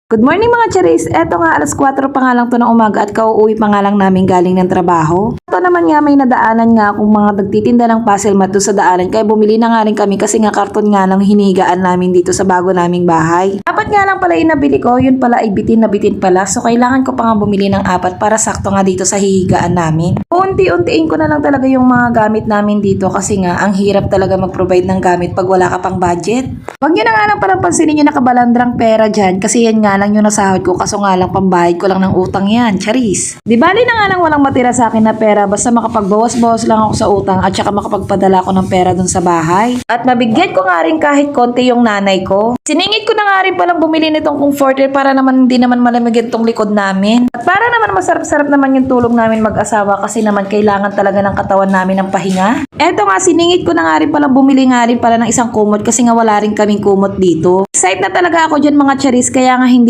Good morning mga charis! Eto nga alas 4 pa nga lang to ng umaga at kauuwi pa nga lang namin galing ng trabaho. Ito naman nga may nadaanan nga akong mga nagtitinda ng puzzle mat doon sa daanan kaya bumili na nga rin kami kasi nga karton nga lang hinigaan namin dito sa bago naming bahay. Apat nga lang pala yung nabili ko, yun pala ay bitin na bitin pala so kailangan ko pa nga bumili ng apat para sakto nga dito sa hihigaan namin. Unti-untiin ko na lang talaga yung mga gamit namin dito kasi nga ang hirap talaga mag-provide ng gamit pag wala ka pang budget. Huwag nyo na nga lang palang pansinin yung nakabalandrang pera dyan kasi yan nga lang yung nasahod ko kaso nga lang pambayad ko lang ng utang yan, charis. Di bali na nga lang walang matira sa akin na pera basta makapagbawas-bawas lang ako sa utang at saka makapagpadala ko ng pera dun sa bahay. At mabigyan ko nga rin kahit konti yung nanay ko. Siningit ko na nga rin palang bumili nitong comforter para naman hindi naman malamig itong likod namin. At para naman masarap-sarap naman yung tulog namin mag-asawa kasi naman kailangan talaga ng katawan namin ng pahinga. Eto nga, siningit ko na nga rin palang bumili nga rin pala ng isang kumot kasi nga wala rin kaming kumot dito. Excited na talaga ako dyan mga charis kaya nga hindi